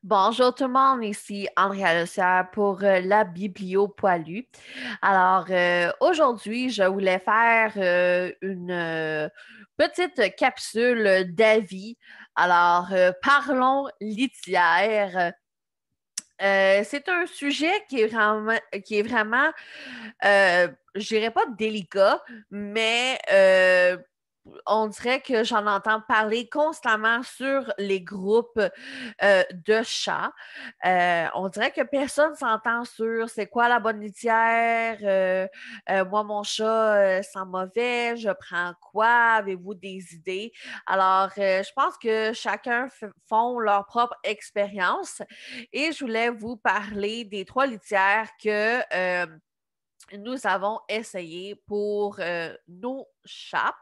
Bonjour tout le monde, ici Andrea Lecière pour la Biblio Poilue. Alors, aujourd'hui, je voulais faire une petite capsule d'avis. Alors, parlons litière. C'est un sujet qui est vraiment je dirais pas délicat, mais on dirait que j'en entends parler constamment sur les groupes de chats. On dirait que personne s'entend sur c'est quoi la bonne litière. Moi, mon chat sent mauvais, je prends quoi? Avez-vous des idées? Alors, je pense que chacun font leur propre expérience et je voulais vous parler des trois litières que nous avons essayé pour nos chats.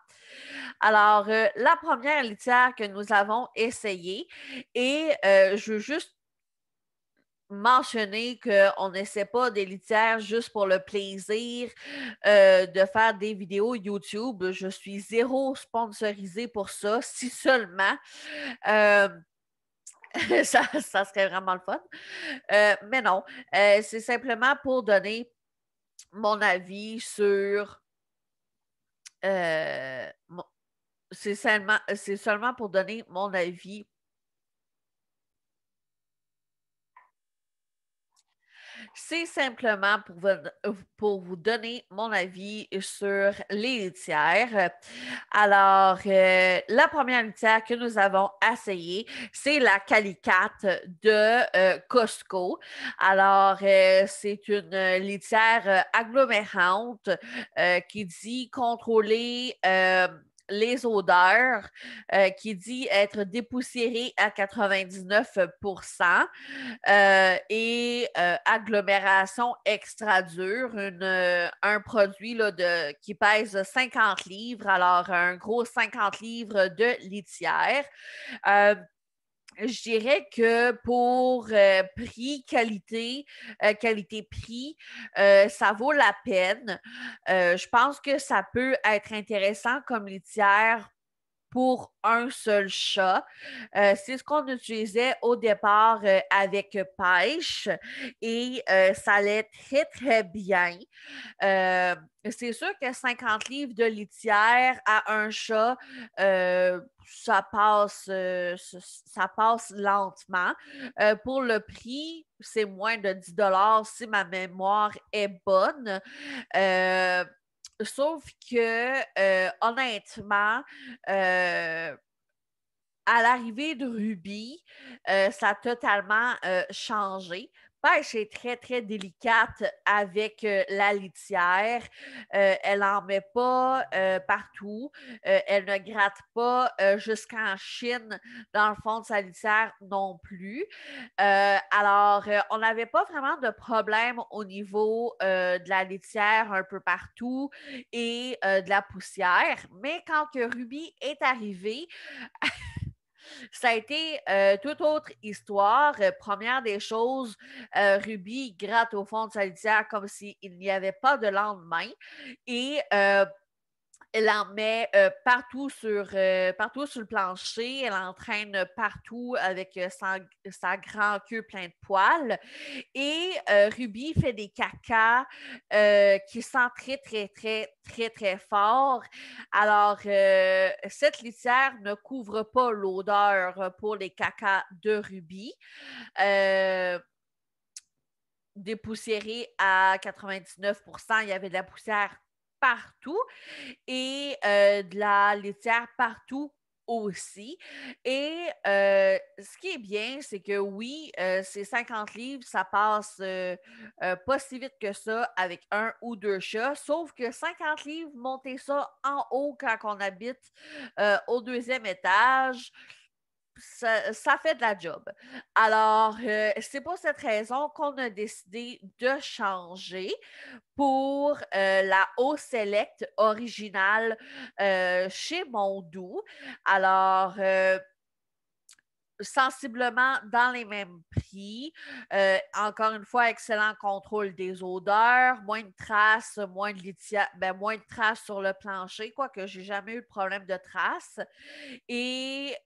Alors, la première litière que nous avons essayée, et je veux juste mentionner qu'on n'essaie pas des litières juste pour le plaisir de faire des vidéos YouTube. Je suis zéro sponsorisée pour ça, si seulement. Euh, ça serait vraiment le fun. Mais non, c'est simplement pour donner mon avis sur mon, c'est seulement pour donner mon avis. C'est simplement pour vous donner mon avis sur les litières. Alors, la première litière que nous avons essayée, c'est la Calicat de Costco. Alors, c'est une litière agglomérante qui dit contrôler les odeurs, qui dit être dépoussiérée à 99%, et agglomération extra dure, un produit là, qui pèse 50 livres, alors un gros 50 livres de litière. Euh, je dirais que pour prix, qualité, qualité-prix, ça vaut la peine. Je pense que ça peut être intéressant comme litière pour un seul chat. C'est ce qu'on utilisait au départ avec Pêche et ça allait très, très bien. Euh, c'est sûr que 50 livres de litière à un chat, ça passe lentement. Pour le prix, c'est moins de 10 si ma mémoire est bonne. Euh, Sauf que, honnêtement, euh, à l'arrivée de Ruby, ça a totalement changé. Pêche est très, très délicate avec la litière. Elle n'en met pas partout. Elle ne gratte pas jusqu'en Chine dans le fond de sa litière non plus. Alors, on n'avait pas vraiment de problème au niveau de la litière un peu partout et de la poussière. Mais quand que Ruby est arrivée, ça a été toute autre histoire. Première des choses, Ruby gratte au fond de sa litière comme s'il n'y avait pas de lendemain. Et elle en met partout sur le plancher. Elle entraîne partout avec sa grande queue pleine de poils. Et Ruby fait des cacas qui sentent très, très, très, très, très fort. Alors, cette litière ne couvre pas l'odeur pour les cacas de Ruby. Euh, Dépoussiéré à 99%, il y avait de la poussière partout et de la litière partout aussi. Et ce qui est bien, c'est que oui, ces 50 livres, ça passe pas si vite que ça avec un ou deux chats, sauf que 50 livres, monter ça en haut quand on habite au deuxième étage, ça fait de la job. Alors, c'est pour cette raison qu'on a décidé de changer pour la eau Select originale chez Mondou. Alors, sensiblement dans les mêmes prix. Encore une fois, excellent contrôle des odeurs, moins de traces, moins de traces sur le plancher, quoique j'ai jamais eu de problème de traces. Et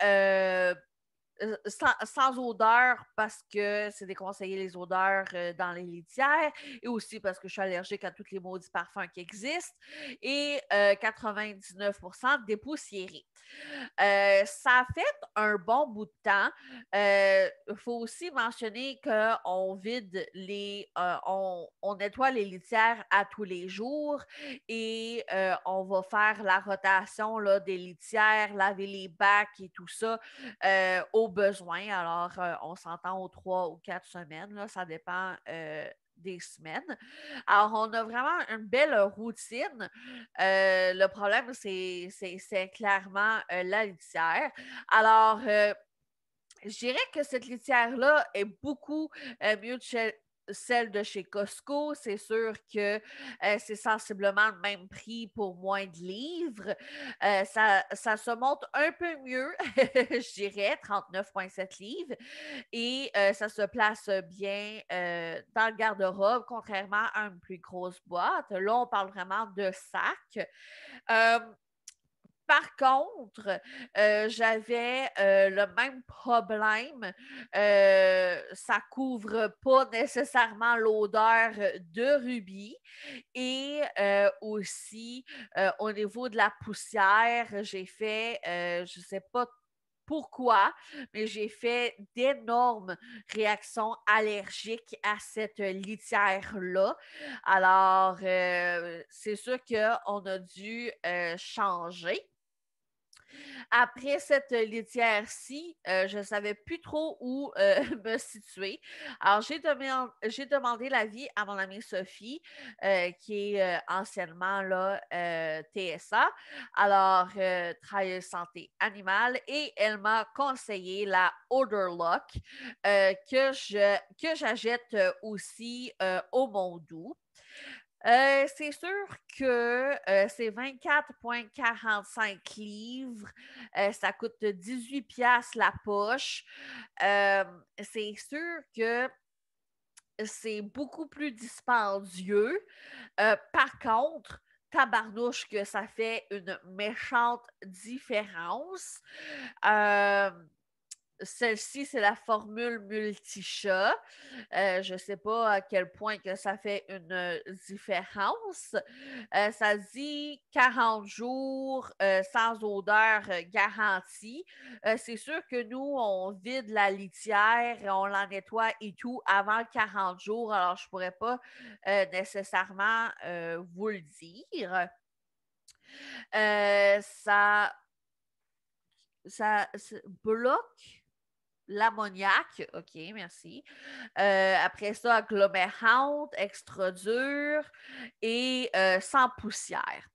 sans odeur parce que c'est déconseillé les odeurs dans les litières et aussi parce que je suis allergique à tous les maudits parfums qui existent et 99% dépoussiérés. Ça a fait un bon bout de temps. Il faut aussi mentionner qu'on vide on nettoie les litières à tous les jours et on va faire la rotation là, des litières, laver les bacs et tout ça au besoin. Alors, on s'entend aux 3 ou 4 semaines, là, ça dépend des semaines. Alors, on a vraiment une belle routine. Le problème, c'est clairement la litière. Alors, je dirais que cette litière-là est beaucoup mieux que celle de chez Costco. C'est sûr que c'est sensiblement le même prix pour moins de livres. Ça se monte un peu mieux, je dirais, 39,7 livres. Et ça se place bien dans le garde-robe, contrairement à une plus grosse boîte. Là, on parle vraiment de sac. Euh, Par contre, j'avais le même problème. Ça couvre pas nécessairement l'odeur de rubis et aussi au niveau de la poussière, j'ai fait, je sais pas pourquoi, mais j'ai fait d'énormes réactions allergiques à cette litière-là. Alors, c'est sûr qu'on a dû changer. Après cette litière-ci, je ne savais plus trop où me situer. Alors, j'ai demandé l'avis à mon amie Sophie, qui est anciennement là, TSA, alors travailleuse santé animale, et elle m'a conseillé la Odor Lock que j'achète aussi au Mondou. C'est sûr que c'est 24,45 livres. Ça coûte 18 piastres la poche. C'est sûr que c'est beaucoup plus dispendieux. Par contre, tabarnouche que ça fait une méchante différence. Euh, Celle-ci, c'est la formule multi-chat. Je ne sais pas à quel point que ça fait une différence. Ça dit 40 jours sans odeur garantie. C'est sûr que nous, on vide la litière, on la nettoie et tout avant 40 jours. Alors, je ne pourrais pas nécessairement vous le dire. Euh, ça, ça bloque l'ammoniac, OK, merci. Après ça, agglomérante, extra dur et sans poussière.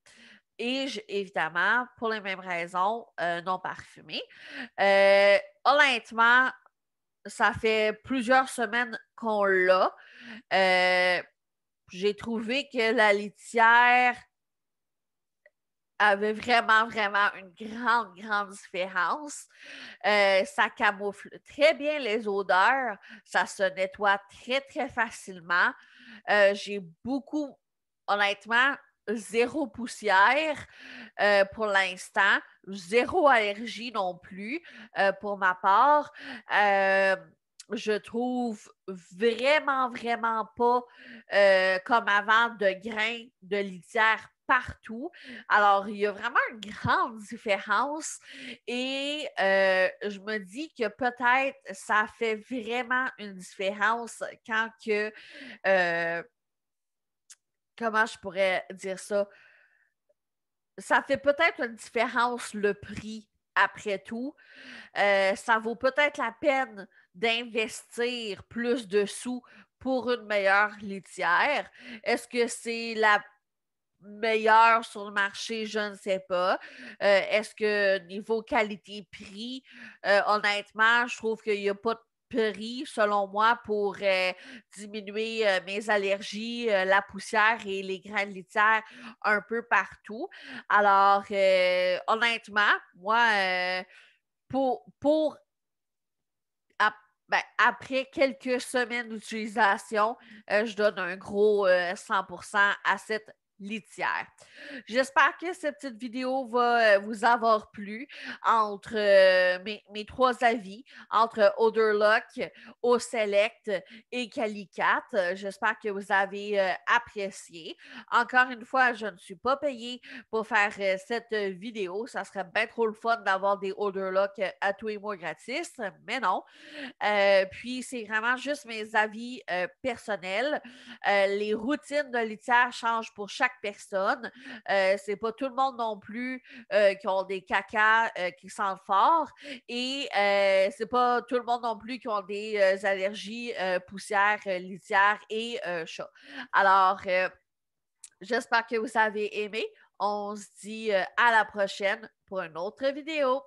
Et évidemment, pour les mêmes raisons, non parfumé. Honnêtement, ça fait plusieurs semaines qu'on l'a. J'ai trouvé que la litière avait vraiment, vraiment une grande, grande différence. Ça camoufle très bien les odeurs. Ça se nettoie très, très facilement. J'ai beaucoup, honnêtement, zéro poussière pour l'instant. Zéro allergie non plus pour ma part. Je trouve vraiment, vraiment pas comme avant de grains de litière partout. Alors, il y a vraiment une grande différence et je me dis que peut-être ça fait vraiment une différence quand que, comment je pourrais dire ça, ça fait peut-être une différence le prix après tout. Ça vaut peut-être la peine d'investir plus de sous pour une meilleure litière. Est-ce que c'est la meilleure sur le marché? Je ne sais pas. Est-ce que niveau qualité-prix, honnêtement, je trouve qu'il n'y a pas de prix, selon moi, pour diminuer mes allergies, la poussière et les graines litières un peu partout. Alors, honnêtement, moi, pour après quelques semaines d'utilisation, je donne un gros 100% à cette litière. J'espère que cette petite vidéo va vous avoir plu entre mes trois avis, entre Odorlock, O-Select et Calicat. J'espère que vous avez apprécié. Encore une fois, je ne suis pas payée pour faire cette vidéo. Ça serait bien trop le fun d'avoir des Odorlock à tous les mois gratis, mais non. Puis, c'est vraiment juste mes avis personnels. Les routines de litière changent pour chaque personne. C'est pas tout le monde non plus qui ont des cacas qui sentent fort. Et c'est pas tout le monde non plus qui ont des allergies poussière, litière et chat. Alors, j'espère que vous avez aimé. On se dit à la prochaine pour une autre vidéo.